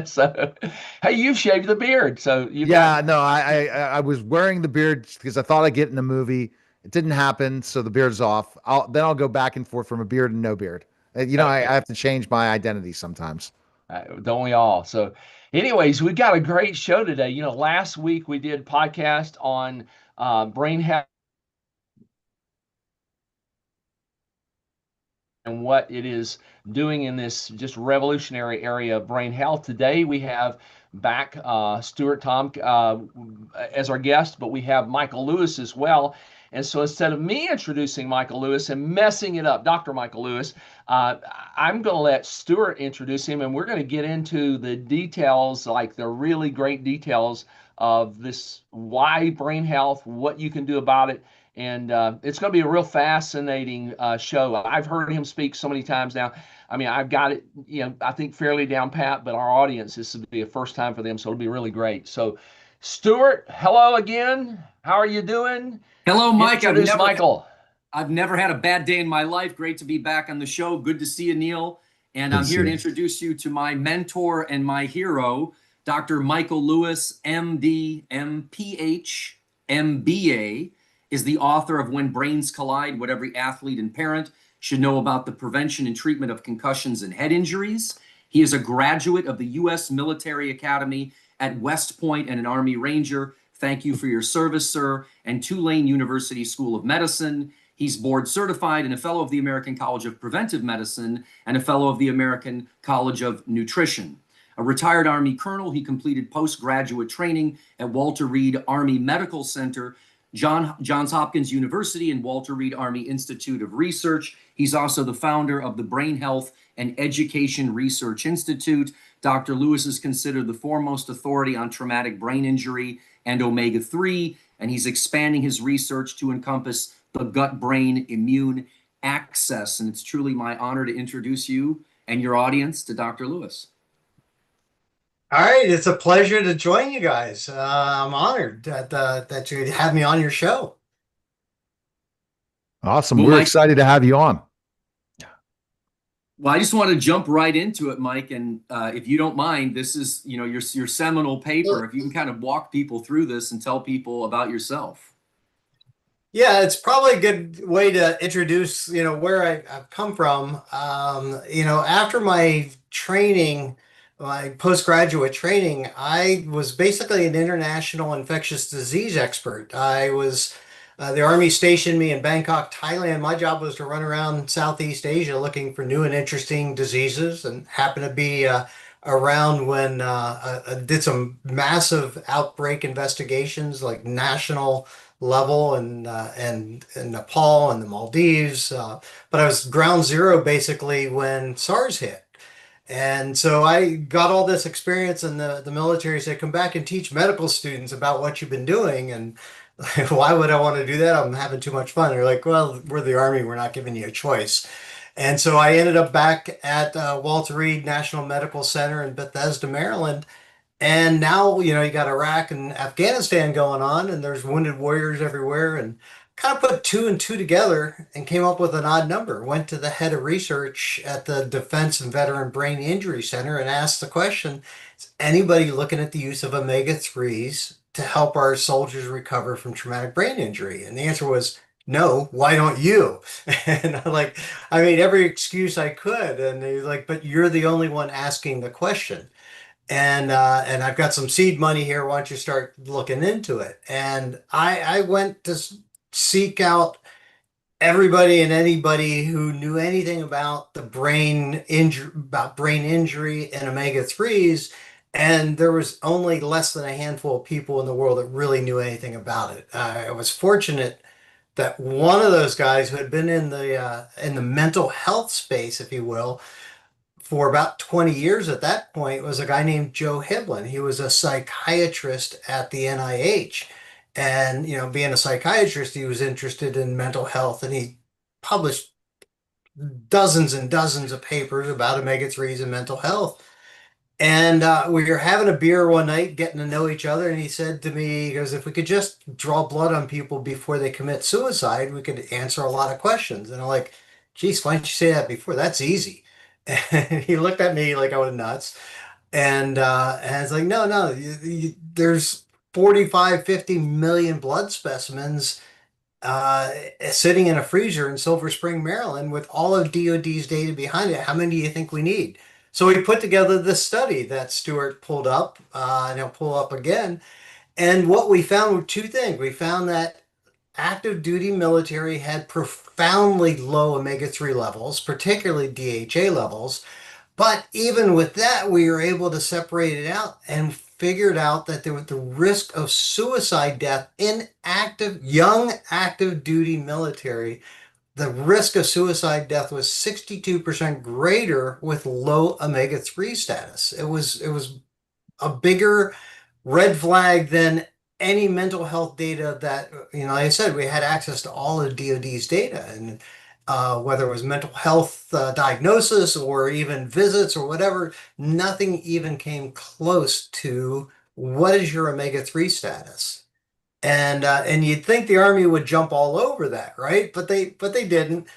So, hey, you've shaved the beard, so you've got. Yeah, no, I was wearing the beard because I thought I'd get in the movie. It didn't happen, so the beard's off. I'll go back and forth from a beard and no beard. I Okay. have to change my identity sometimes. Don't we all? So, anyways, we've got a great show today. Last week we did podcast on brain health and what it is doing in this just revolutionary area of brain health. Today we have back Stuart Tomc as our guest, but we have Michael Lewis as well. And so instead of me introducing Michael Lewis and messing it up, Dr. Michael Lewis, uh, I'm going to let Stuart introduce him, and we're going to get into the details, like the really great details of this why brain health, what you can do about it, and it's going to be a real fascinating show. I've heard him speak so many times now. I mean, I've got it, I think fairly down pat, but our audience, this will be a first time for them, so it'll be really great. So, Stuart, hello again. How are you doing? Hello, Mike. Introduce Michael. I've never had a bad day in my life. Great to be back on the show. Good to see you, Neil. And Good to I'm see here to you. introduce you to my mentor and my hero, Dr. Michael Lewis, MD, MPH, MBA, is the author of When Brains Collide, What Every Athlete and Parent Should Know About the Prevention and Treatment of Concussions and Head Injuries. He is a graduate of the U.S. Military Academy at West Point and an Army Ranger. Thank you for your service, sir. And Tulane University School of Medicine. He's board certified and a fellow of the American College of Preventive Medicine and a fellow of the American College of Nutrition. A retired Army colonel, he completed postgraduate training at Walter Reed Army Medical Center, Johns Hopkins University, and Walter Reed Army Institute of Research. He's also the founder of the Brain Health and Education Research Institute. Dr. Lewis is considered the foremost authority on traumatic brain injury and omega-3, and he's expanding his research to encompass the gut-brain immune axis. And it's truly my honor to introduce you and your audience to Dr. Lewis. All right, it's a pleasure to join you guys. I'm honored that you have me on your show. Awesome. Well, We're Mike, excited to have you on. I just want to jump right into it, Mike. And if you don't mind, this is, your seminal paper. If you can kind of walk people through this and tell people about yourself. Yeah, it's probably a good way to introduce, where I've come from. After my training, my postgraduate training, I was basically an international infectious disease expert. The Army stationed me in Bangkok, Thailand. My job was to run around Southeast Asia looking for new and interesting diseases, and happened to be around when I did some massive outbreak investigations, like national level, and Nepal and the Maldives. But I was ground zero basically when SARS hit. And so I got all this experience, and the military said, come back and teach medical students about what you've been doing. And why would I want to do that? I'm having too much fun. They're like, well, we're the Army. We're not giving you a choice. And so I ended up back at Walter Reed National Medical Center in Bethesda, Maryland. And now, you got Iraq and Afghanistan going on, and there's wounded warriors everywhere. And kind of put two and two together and came up with an odd number. Went to the head of research at the Defense and Veteran Brain Injury Center and asked the question, is anybody looking at the use of omega-3s to help our soldiers recover from traumatic brain injury? And the answer was, no, why don't you? And I made every excuse I could. And they were like, but you're the only one asking the question. And I've got some seed money here. Why don't you start looking into it? And I went to seek out everybody and anybody who knew anything about brain injury and omega-3s. And there was only less than a handful of people in the world that really knew anything about it. I was fortunate that one of those guys who had been in the mental health space, if you will, for about 20 years at that point, was a guy named Joe Hiblin. He was a psychiatrist at the NIH. And, being a psychiatrist, he was interested in mental health, and he published dozens and dozens of papers about omega-3s and mental health. And we were having a beer one night, getting to know each other, and he said to me, he goes, if we could just draw blood on people before they commit suicide, we could answer a lot of questions. And I'm like, geez, why didn't you say that before? That's easy. And he looked at me like I was nuts. And it's like, no, no, there's 45, 50 million blood specimens uh, sitting in a freezer in Silver Spring, Maryland, with all of DoD's data behind it. How many do you think we need? So we put together this study that Stuart pulled up, and he'll pull up again. And what we found were two things. We found that active duty military had profoundly low omega-3 levels, particularly DHA levels. But even with that, we were able to separate it out and figured out that there was the risk of suicide death in young active duty military. The risk of suicide death was 62% greater with low omega-3 status. It was a bigger red flag than any mental health data that, like I said, we had access to all of DoD's data, and whether it was mental health diagnosis or even visits or whatever, nothing even came close to what is your omega-3 status. And you'd think the Army would jump all over that, right? But they didn't.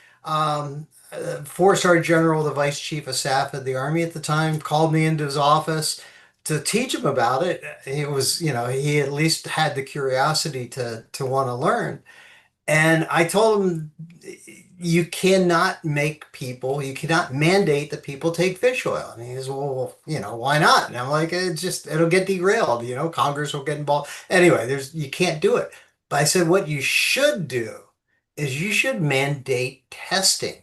Four-star general, the vice chief of staff of the Army at the time, called me into his office to teach him about it. It was, he at least had the curiosity to want to learn. And I told him, you cannot mandate that people take fish oil. And he says, well, why not? And I'm like, it'll get derailed. Congress will get involved. Anyway, you can't do it. But I said, what you should do is you should mandate testing.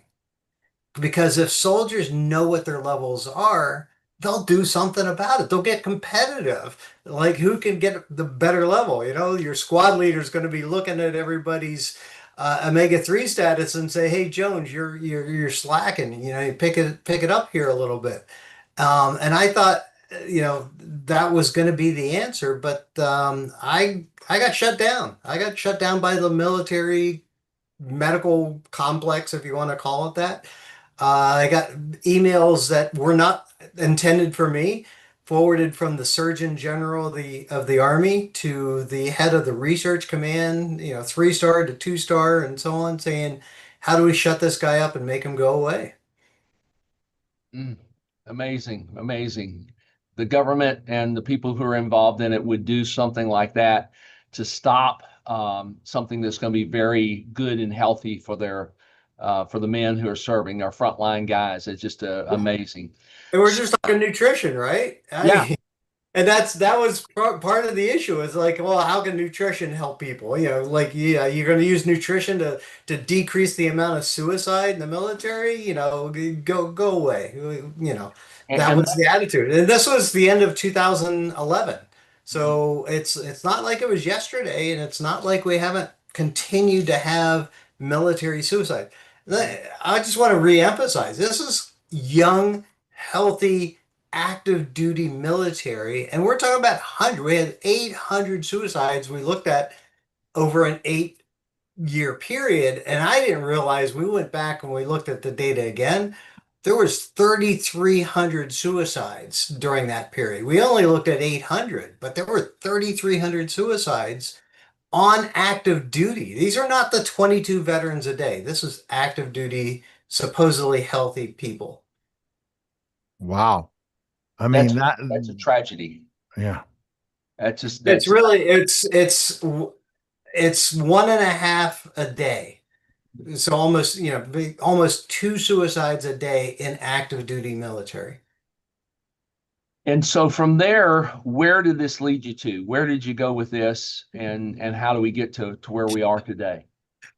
Because if soldiers know what their levels are, they'll do something about it. They'll get competitive. Like, who can get the better level? Your squad leader is going to be looking at everybody's omega-3 status and say, "Hey, Jones, you're slacking. You pick it up here a little bit." And I thought, that was going to be the answer, but I got shut down. I got shut down by the military medical complex, if you want to call it that. I got emails that were not intended for me, forwarded from the Surgeon General of the Army to the head of the research command, 3-star to 2-star and so on, saying, how do we shut this guy up and make him go away? Amazing, amazing. The government and the people who are involved in it would do something like that to stop something that's going to be very good and healthy for the men who are serving, our frontline guys. It's just amazing. And we're just talking nutrition, right? Yeah. And that was part of the issue. Is like, well, how can nutrition help people? You're going to use nutrition to decrease the amount of suicide in the military. Go away. That was the attitude. And this was the end of 2011. So it's not like it was yesterday, and it's not like we haven't continued to have military suicide. I just want to reemphasize, this is young, healthy, active duty military, and we're talking about 100. We had 800 suicides we looked at over an 8-year period, and I didn't realize, we went back and we looked at the data again. There was 3,300 suicides during that period. We only looked at 800, but there were 3,300 suicides on active duty. These are not the 22 veterans a day. This is active duty, supposedly healthy people. Wow. I mean, that's a tragedy. Yeah. It's really, it's 1.5 a day. So almost 2 suicides a day in active duty military. And so from there, where did this lead you to? Where did you go with this, and how do we get to where we are today?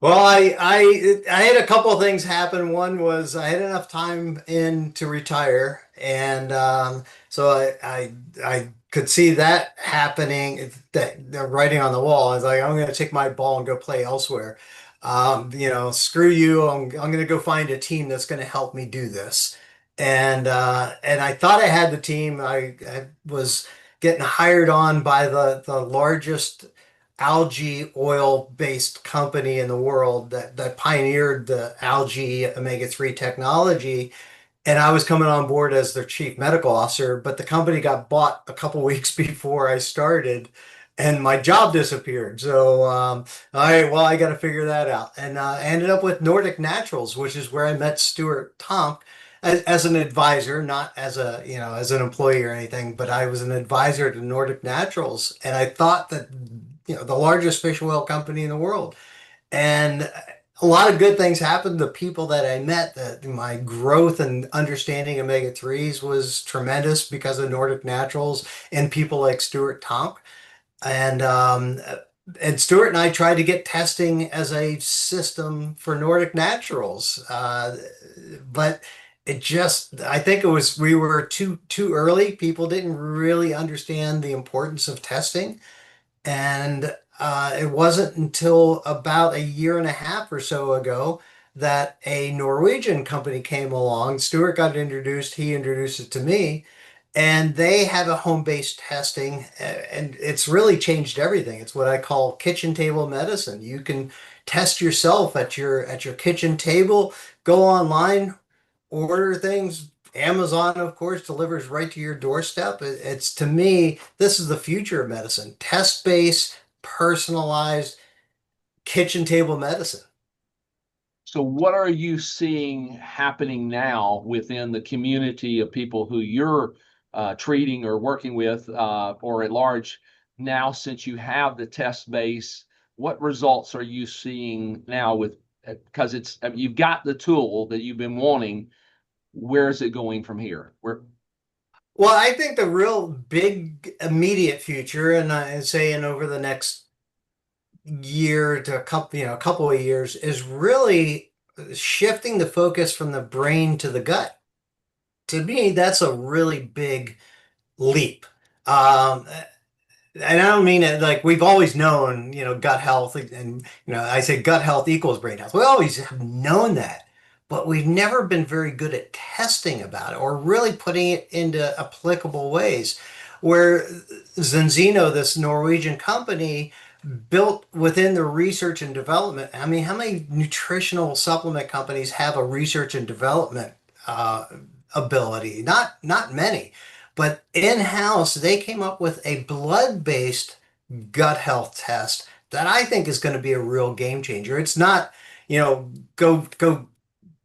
Well, I had a couple of things happen. One was I had enough time in to retire, and so I could see that happening. That the writing on the wall. I was like, I'm going to take my ball and go play elsewhere. Screw you. I'm going to go find a team that's going to help me do this. And I thought I had the team. I was getting hired on by the largest algae oil based company in the world that pioneered the algae omega-3 technology. And I was coming on board as their chief medical officer, but the company got bought a couple weeks before I started, and my job disappeared. So, all right, well, I got to figure that out. And I ended up with Nordic Naturals, which is where I met Stuart Tomc. as an advisor, not as a, as an employee or anything, but I was an advisor to Nordic Naturals, and I thought that, the largest fish oil company in the world. And a lot of good things happened. The people that I met, that my growth and understanding omega-3s was tremendous because of Nordic Naturals and people like Stuart Tomc. And Stuart and I tried to get testing as a system for Nordic Naturals, but I think we were too early. People didn't really understand the importance of testing, and it wasn't until about a year and a half or so ago that a Norwegian company came along. Stuart got introduced, he introduced it to me, and they have a home-based testing, and it's really changed everything. It's what I call kitchen table medicine. You can test yourself at your kitchen table, go online, order things. Amazon, of course, delivers right to your doorstep. It's, to me, this is the future of medicine. Test-based, personalized kitchen table medicine. So what are you seeing happening now within the community of people who you're treating or working with, or at large now, since you have the test base? What results are you seeing now with, because I mean, you've got the tool that you've been wanting. Where is it going from here? Well, I think the real big immediate future, and I say in over the next year to a couple of years, is really shifting the focus from the brain to the gut. To me, that's a really big leap. Um, and I don't mean it like we've always known, gut health, and I say gut health equals brain health. We always have known that, but we've never been very good at testing about it or really putting it into applicable ways. Where Zenzino, this Norwegian company, built within the research and development. I mean, how many nutritional supplement companies have a research and development uh, ability? Not many. But in-house, they came up with a blood-based gut health test that I think is going to be a real game changer. It's not, go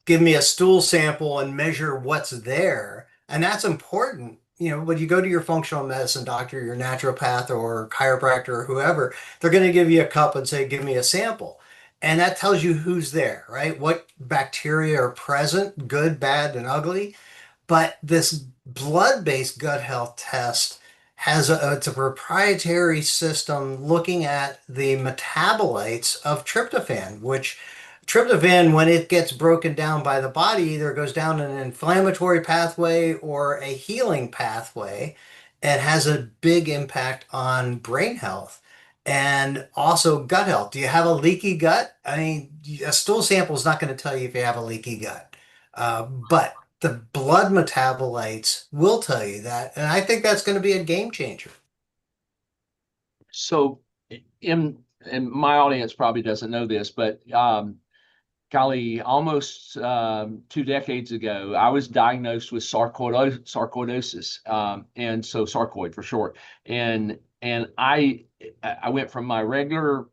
give me a stool sample and measure what's there. And that's important. When you go to your functional medicine doctor, your naturopath or chiropractor or whoever, they're going to give you a cup and say, give me a sample. And that tells you who's there, right? What bacteria are present, good, bad, and ugly. But this blood-based gut health test it's a proprietary system looking at the metabolites of tryptophan, which tryptophan, when it gets broken down by the body, either goes down an inflammatory pathway or a healing pathway, and has a big impact on brain health and also gut health. Do you have a leaky gut? I mean, a stool sample is not going to tell you if you have a leaky gut, but the blood metabolites will tell you that, and I think that's going to be a game changer. So in and my audience probably doesn't know this, but golly, almost 2 decades ago, I was diagnosed with sarcoidosis, and so sarcoid for short. And I went from my regular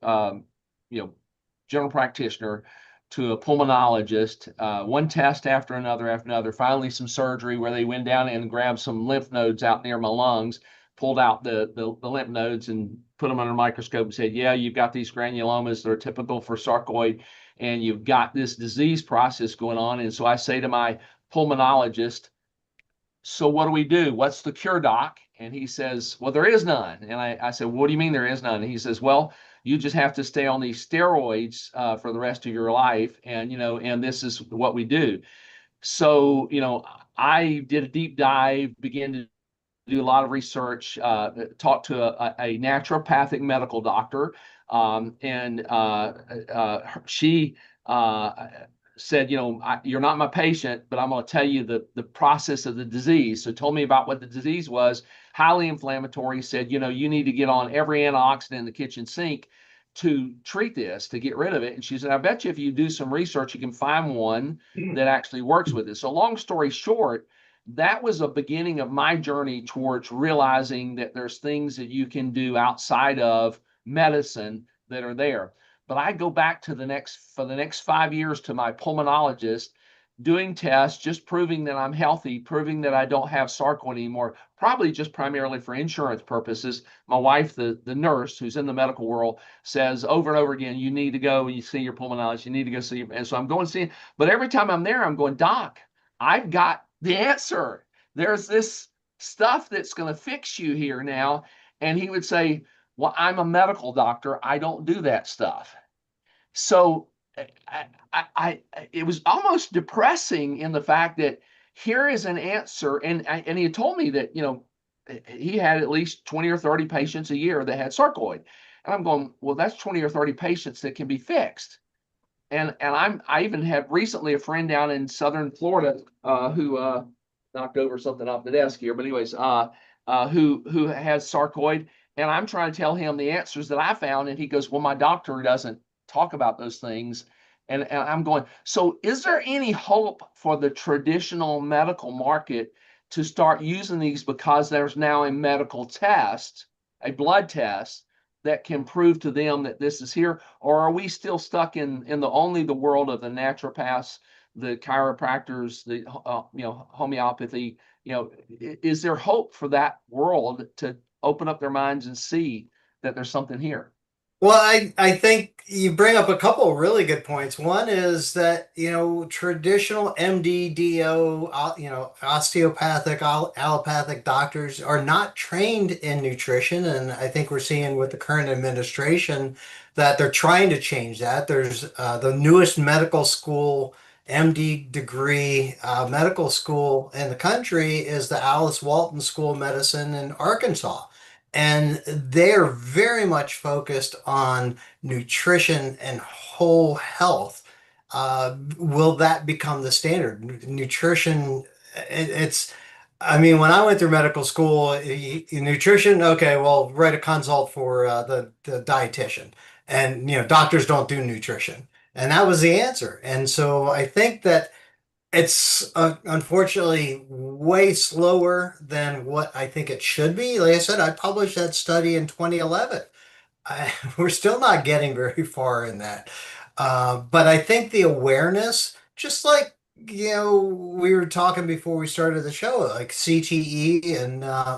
general practitioner to a pulmonologist, one test after another, finally some surgery where they went down and grabbed some lymph nodes out near my lungs, pulled out the lymph nodes and put them under a microscope and said, yeah, you've got these granulomas that are typical for sarcoid, and you've got this disease process going on. And so I say to my pulmonologist, so what do we do? What's the cure, doc? And he says, well, there is none. And I said, what do you mean there is none? And he says, well, you just have to stay on these steroids for the rest of your life. And, and this is what we do. So, I did a deep dive, began to do a lot of research, talked to a naturopathic medical doctor, and she said, you're not my patient, but I'm going to tell you the process of the disease. So told me about what the disease was, highly inflammatory, said, you need to get on every antioxidant in the kitchen sink to treat this, to get rid of it. And she said, I bet you if you do some research, you can find one that actually works with it. So long story short, that was a beginning of my journey towards realizing that there's things that you can do outside of medicine that are there. But I go back to for the next 5 years to my pulmonologist doing tests, just proving that I'm healthy, proving that I don't have sarcoid anymore, probably just primarily for insurance purposes. My wife, the nurse who's in the medical world, says over and over again, you need to go and you see your pulmonologist, you need to go see. And so I'm going to see him. But every time I'm there, I'm going, Doc, I've got the answer. There's this stuff that's going to fix you here now. And he would say, well, I'm a medical doctor. I don't do that stuff. So it was almost depressing in the fact that here is an answer, and he had told me that he had at least 20 or 30 patients a year that had sarcoid, and I'm going, well, that's 20 or 30 patients that can be fixed, and I even had recently a friend down in Southern Florida who knocked over something off the desk here, but anyways, who has sarcoid, and I'm trying to tell him the answers that I found, and he goes, well, my doctor doesn't talk about those things. And I'm going, so is there any hope for the traditional medical market to start using these because there's now a medical test, a blood test that can prove to them that this is here? Or are we still stuck in the world of the naturopaths, the chiropractors, the homeopathy? Is there hope for that world to open up their minds and see that there's something here? Well, I think you bring up a couple of really good points. One is that, traditional MD, osteopathic, allopathic doctors are not trained in nutrition. And I think we're seeing with the current administration that they're trying to change that. There's the newest medical school, MD degree medical school in the country is the Alice Walton School of Medicine in Arkansas. And they're very much focused on nutrition and whole health. Will that become the standard? Nutrition, I mean, when I went through medical school, nutrition, okay, well, write a consult for the dietitian. And, doctors don't do nutrition. And that was the answer. And so I think that it's unfortunately way slower than what I think it should be. Like I said, I published that study in 2011. We're still not getting very far in that. But I think the awareness, just like, we were talking before we started the show, like CTE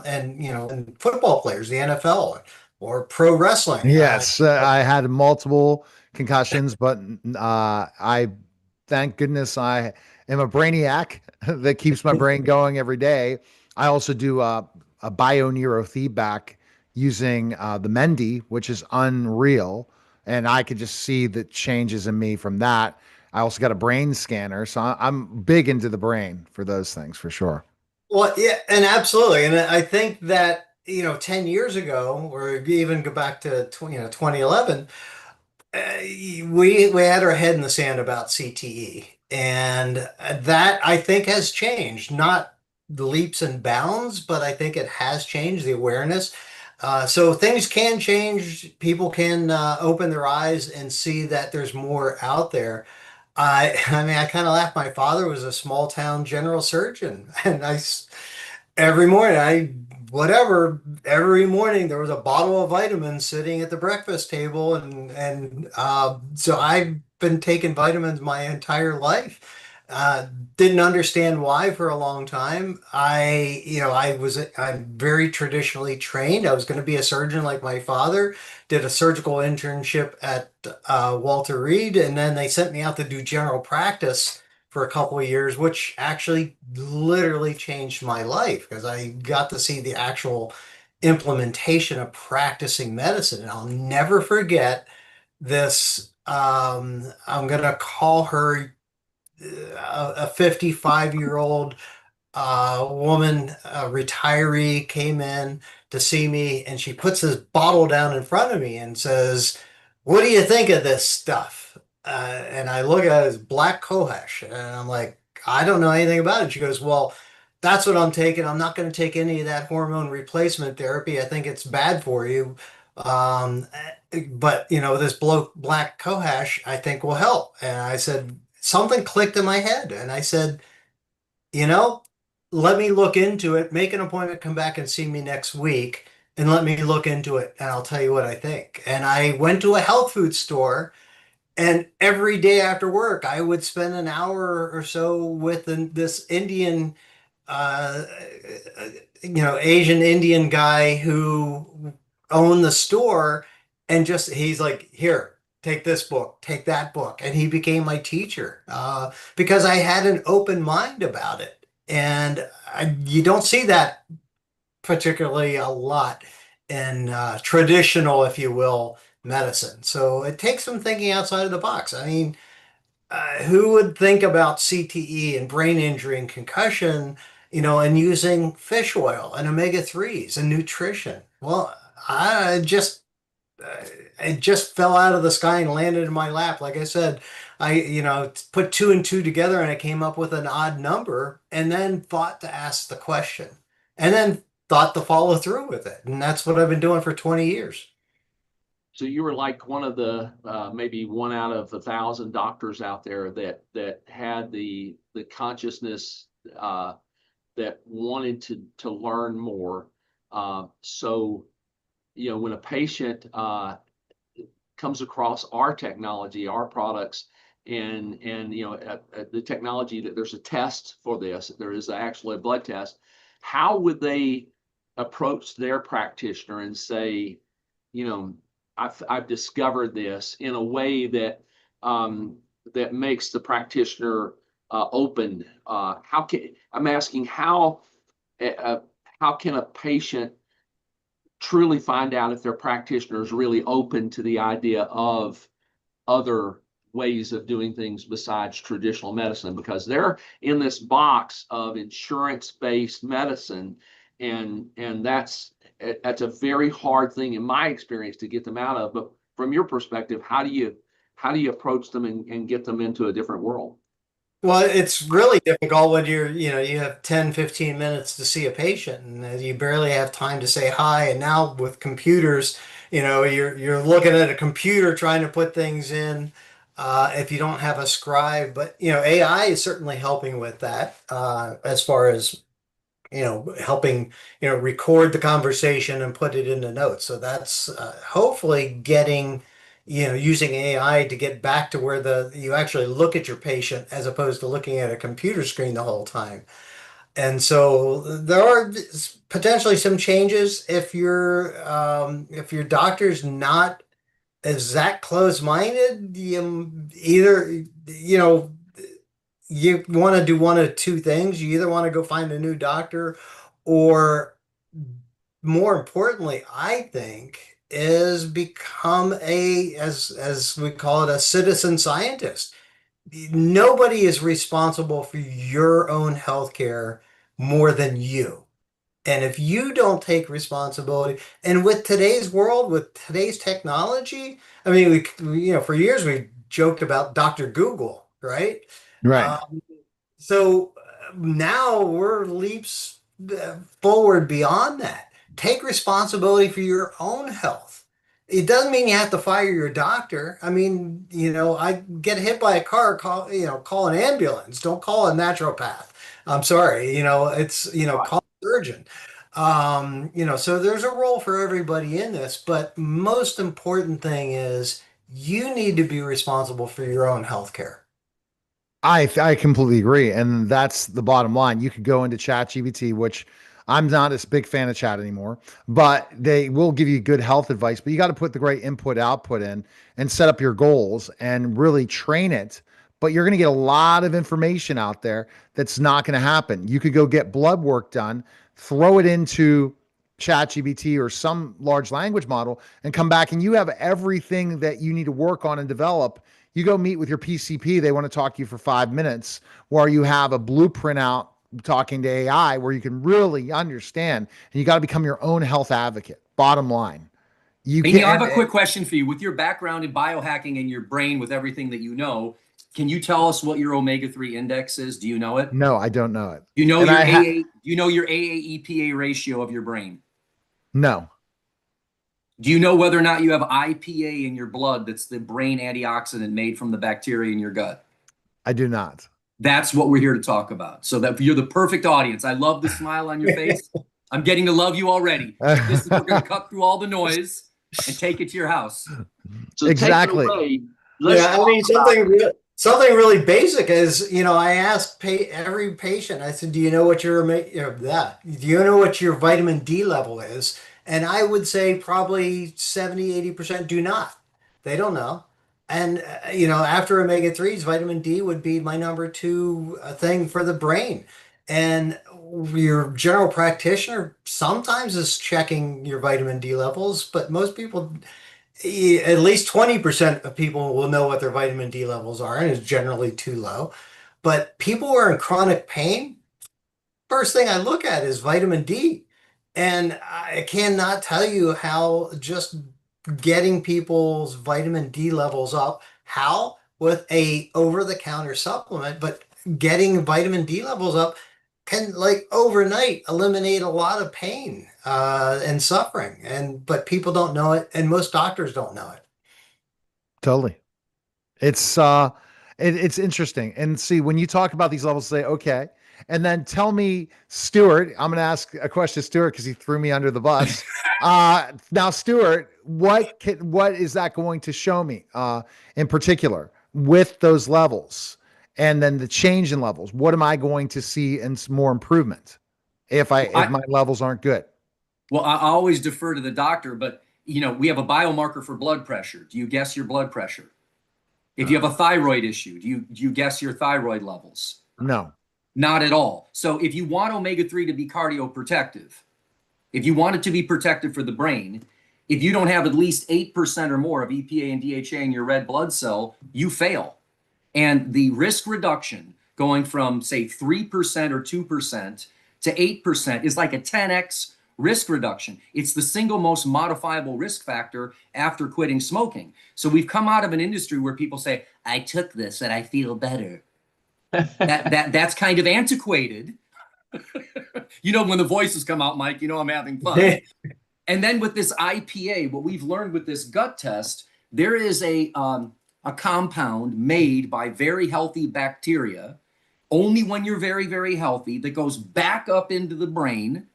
and football players, the NFL or pro wrestling. Yes, I had multiple concussions, but I thank goodness I am a brainiac that keeps my brain going every day. I also do a bio-neurofeedback using the Mendy, which is unreal. And I could just see the changes in me from that. I also got a brain scanner. So I'm big into the brain for those things for sure. Well, yeah, and absolutely. And I think that, 10 years ago, or even go back to 2011, we had our head in the sand about CTE. And that I think has changed, not the leaps and bounds, but I think it has changed the awareness. So things can change. People can open their eyes and see that there's more out there. I mean, I kind of laugh. My father was a small town general surgeon, and every morning, every morning there was a bottle of vitamins sitting at the breakfast table, and so I've been taking vitamins my entire life. Didn't understand why for a long time. I'm very traditionally trained. I was going to be a surgeon like my father. Did a surgical internship at Walter Reed, and then they sent me out to do general practice for a couple of years, which actually literally changed my life because I got to see the actual implementation of practicing medicine. And I'll never forget this. I'm going to call her a 55-year-old woman, a retiree, came in to see me, and she puts this bottle down in front of me and says, "What do you think of this stuff?" And I look at it as black cohosh, and I'm like, "I don't know anything about it." She goes, "Well, that's what I'm taking. I'm not going to take any of that hormone replacement therapy. I think it's bad for you. Um, but this black cohosh I think will help." And I said, something clicked in my head, and I said, you know, let me look into it, make an appointment, come back and see me next week, and let me look into it, and I'll tell you what I think. And I went to a health food store, And every day after work, I would spend an hour or so with this Indian, uh, Asian Indian guy who owned the store, and just he's like, here, take this book, take that book, and he became my teacher because I had an open mind about it, and you don't see that particularly a lot in traditional, if you will, medicine. So it takes some thinking outside of the box. I mean, who would think about CTE and brain injury and concussion, and using fish oil and omega-3s and nutrition? Well, I just it just fell out of the sky and landed in my lap. Like I said, I, put two and two together and I came up with an odd number and then thought to ask the question and then thought to follow through with it. And that's what I've been doing for 20 years. So you were like one of the maybe one out of 1,000 doctors out there that had the consciousness that wanted to learn more. So when a patient comes across our technology, our products, and the technology, that there's a test for this, there is actually a blood test. How would they approach their practitioner and say, I've discovered this in a way that that makes the practitioner open? I'm asking how can a patient truly find out if their practitioner is really open to the idea of other ways of doing things besides traditional medicine, because they're in this box of insurance-based medicine, and that's a very hard thing in my experience to get them out of. But from your perspective, how do you approach them and get them into a different world? Well, it's really difficult when you have 10, 15 minutes to see a patient and you barely have time to say hi. And now with computers, you're looking at a computer trying to put things in if you don't have a scribe. But, AI is certainly helping with that as far as, helping, record the conversation and put it into notes. So that's hopefully getting using AI to get back to where you actually look at your patient as opposed to looking at a computer screen the whole time. And so there are potentially some changes if your doctor's not as that close-minded. You want to do one of two things. You either want to go find a new doctor, or more importantly, I think, is become as we call it, a citizen scientist. Nobody is responsible for your own healthcare more than you. And if you don't take responsibility, and with today's world, with today's technology, I mean, for years we joked about Dr. Google, right? Right. So now we're leaps forward beyond that. Take responsibility for your own health. It doesn't mean you have to fire your doctor. I mean, I get hit by a car, call an ambulance. Don't call a naturopath. I'm sorry. Call a surgeon. So there's a role for everybody in this, but most important thing is you need to be responsible for your own health care. I completely agree, and that's the bottom line. You could go into ChatGPT, which I'm not a big fan of chat anymore, but they will give you good health advice. But you got to put the great input output in and set up your goals and really train it. But you're going to get a lot of information out there that's not going to happen. You could go get blood work done, throw it into ChatGPT or some large language model, and come back, and you have everything that you need to work on and develop. You go meet with your PCP, they want to talk to you for 5 minutes, where you have a blueprint out talking to AI where you can really understand, and you got to become your own health advocate. Bottom line. You Amy, can't. I have a quick question for you. With your background in biohacking and your brain, with everything that you know, can you tell us what your omega-3 index is? Do you know it? No, I don't know it. You know And your AA, do you know your AAEPA ratio of your brain? No. Do you know whether or not you have IPA in your blood? That's the brain antioxidant made from the bacteria in your gut. I do not. That's what we're here to talk about. So that you're the perfect audience. I love the smile on your face. I'm getting to love you already. This is, we're going to cut through all the noise and take it to your house. So Exactly. take it away. Let's Yeah, I talk mean about something really basic is, I ask every patient. I said, "Do you know what do you know what your vitamin D level is?" And I would say probably 70-80% do not. They don't know. And after omega-3s, vitamin D would be my number two thing for the brain. And your general practitioner sometimes is checking your vitamin D levels, but most people, at least 20% of people will know what their vitamin D levels are, and it's generally too low. But people who are in chronic pain, first thing I look at is vitamin D. And I cannot tell you how just getting people's vitamin D levels up, how with a over-the-counter supplement, but getting vitamin D levels up can like overnight eliminate a lot of pain and suffering. But people don't know it, and most doctors don't know it. Totally. It's it's interesting. And see, when you talk about these levels, say, okay, and then tell me, Stuart, I'm gonna ask a question to Stuart because he threw me under the bus. Now, Stuart, what is that going to show me in particular with those levels? And then the change in levels. What am I going to see in some more improvement if my levels aren't good? Well, I always defer to the doctor, but we have a biomarker for blood pressure. Do you guess your blood pressure? If you have a thyroid issue, do you guess your thyroid levels? No. Not at all. So if you want omega-3 to be cardioprotective, if you want it to be protective for the brain, if you don't have at least 8% or more of EPA and DHA in your red blood cell, you fail. And the risk reduction going from, say, 3% or 2% to 8% is like a 10x risk reduction. It's the single most modifiable risk factor after quitting smoking. So we've come out of an industry where people say, I took this and I feel better. That's kind of antiquated. When the voices come out, Mike, I'm having fun. And then with this IPA, what we've learned with this gut test, there is a compound made by very healthy bacteria, only when you're very, very healthy, that goes back up into the brain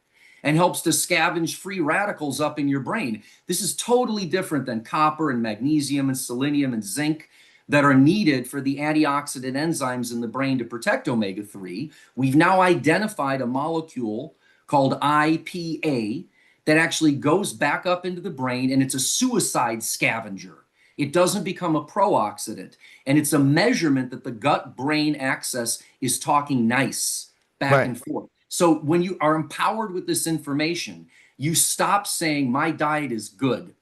and helps to scavenge free radicals up in your brain. This is totally different than copper and magnesium and selenium and zinc that are needed for the antioxidant enzymes in the brain to protect omega-3. We've now identified a molecule called IPA that actually goes back up into the brain, and it's a suicide scavenger. It doesn't become a pro-oxidant, and it's a measurement that the gut-brain axis is talking nice back and forth. So when you are empowered with this information, you stop saying, my diet is good.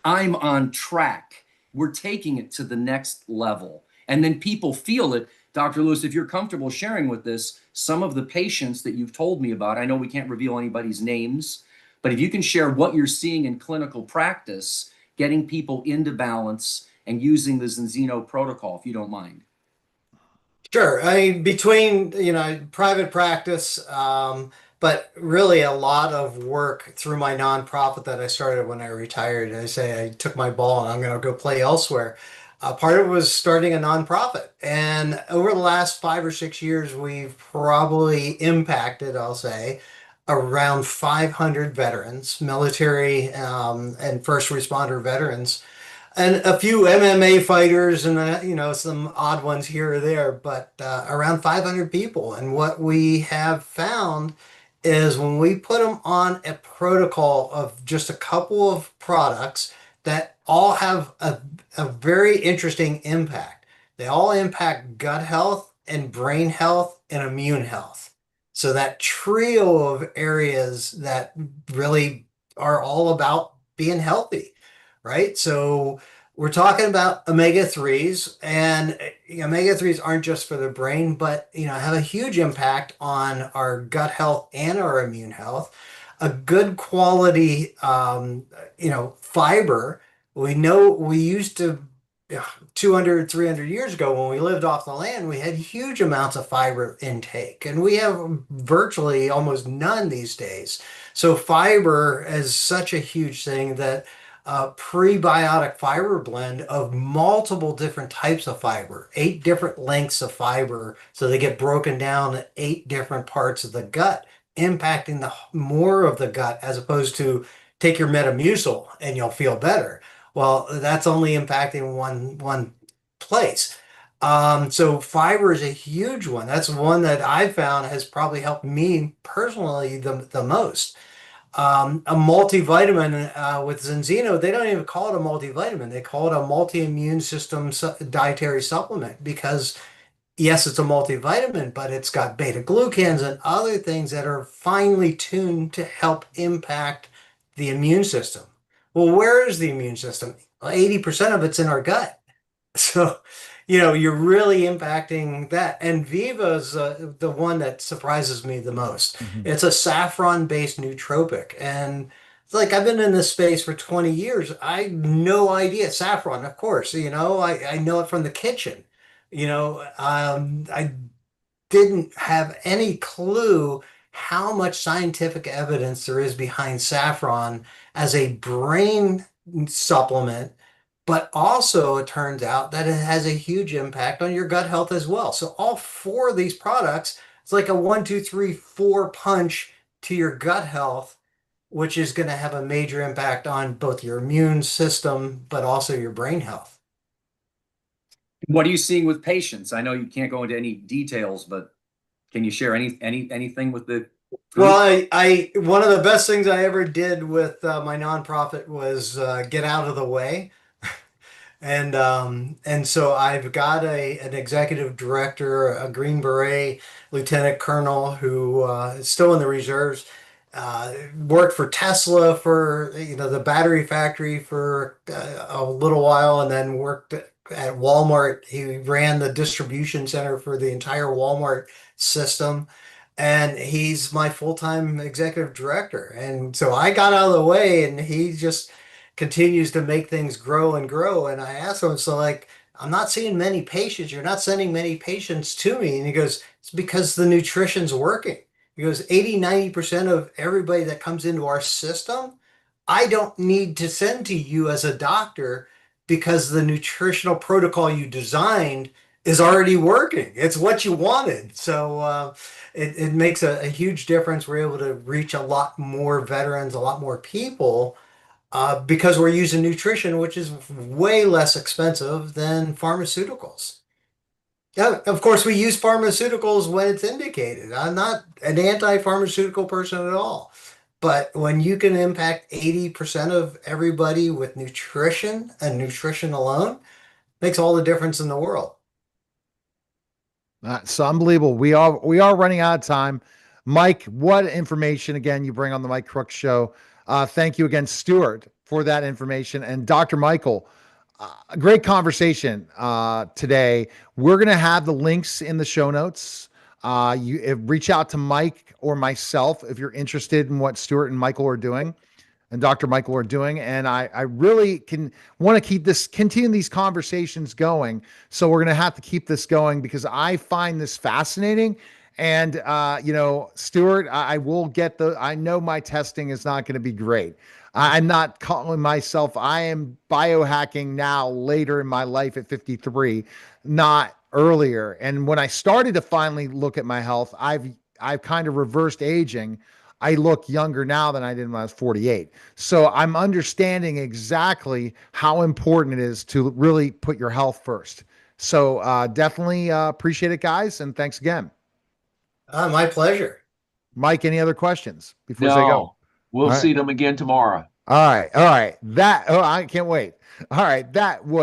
I'm on track. We're taking it to the next level. And then people feel it. Dr. Lewis, if you're comfortable sharing with this, some of the patients that you've told me about, I know we can't reveal anybody's names, but if you can share what you're seeing in clinical practice, getting people into balance and using the Zinzino protocol, if you don't mind. Sure. I mean, between, private practice, but really a lot of work through my nonprofit that I started when I retired. I say I took my ball and I'm going to go play elsewhere. Part of it was starting a nonprofit. And over the last 5 or 6 years, we've probably impacted, I'll say, around 500 veterans, military and first responder veterans, and a few MMA fighters and some odd ones here or there, but around 500 people. And what we have found is when we put them on a protocol of just a couple of products that all have a very interesting impact. They all impact gut health and brain health and immune health. So that trio of areas that really are all about being healthy, right? So we're talking about omega-3s, and omega-3s aren't just for the brain, but have a huge impact on our gut health and our immune health. A good quality, fiber. We know we used to 200, 300 years ago when we lived off the land, we had huge amounts of fiber intake, and we have virtually almost none these days. So fiber is such a huge thing that a prebiotic fiber blend of multiple different types of fiber, 8 different lengths of fiber, so they get broken down at 8 different parts of the gut, impacting the more of the gut, as opposed to take your Metamucil and you'll feel better. Well, that's only impacting one place. So fiber is a huge one. That's one that I found has probably helped me personally the most. A multivitamin with Zenzino, they don't even call it a multivitamin. They call it a multi-immune system dietary supplement because yes, it's a multivitamin, but it's got beta glucans and other things that are finely tuned to help impact the immune system. Well, where is the immune system? Well, 80% of it's in our gut. So, you're really impacting that. And Viva's the one that surprises me the most. Mhm. It's a saffron-based nootropic. And it's like I've been in this space for 20 years. I had no idea. Saffron, of course, I know it from the kitchen. I didn't have any clue how much scientific evidence there is behind saffron as a brain supplement, but also it turns out that it has a huge impact on your gut health as well. So all four of these products, it's like a 1, 2, 3, 4 punch to your gut health, which is going to have a major impact on both your immune system, but also your brain health. What are you seeing with patients? I know you can't go into any details, but can you share anything with the group? Well, I one of the best things I ever did with my nonprofit was get out of the way. And so I've got an executive director, a Green Beret lieutenant colonel who is still in the reserves, worked for Tesla for the battery factory for a little while, and then worked at Walmart. He ran the distribution center for the entire Walmart system. And he's my full-time executive director. And so I got out of the way and he just continues to make things grow and grow. And I asked him, so like, I'm not seeing many patients. You're not sending many patients to me. And he goes, it's because the nutrition's working. He goes, 80, 90% of everybody that comes into our system, I don't need to send to you as a doctor because the nutritional protocol you designed is already working. It's what you wanted. So it makes a huge difference. We're able to reach a lot more veterans, a lot more people because we're using nutrition, which is way less expensive than pharmaceuticals. Yeah, of course, we use pharmaceuticals when it's indicated. I'm not an anti-pharmaceutical person at all. But when you can impact 80% of everybody with nutrition and nutrition alone, makes all the difference in the world. It's unbelievable. We are running out of time. Mike, what information again you bring on the Mike Crook Show. Thank you again, Stuart, for that information. And Dr. Michael, a great conversation today. We're going to have the links in the show notes. Reach out to Mike or myself if you're interested in what Stuart and Michael are doing and Dr. Michael are doing. And I really want to continue these conversations going. So we're going to have to keep this going because I find this fascinating. And, Stuart, I know my testing is not going to be great. I'm not calling myself, I am biohacking now later in my life at 53, not earlier. And when I started to finally look at my health, I've kind of reversed aging. I look younger now than I did when I was 48. So I'm understanding exactly how important it is to really put your health first. So definitely appreciate it, guys. And thanks again. My pleasure. Mike, any other questions before No, I go? we'll All see right. them again tomorrow. All right. I can't wait. All right. That was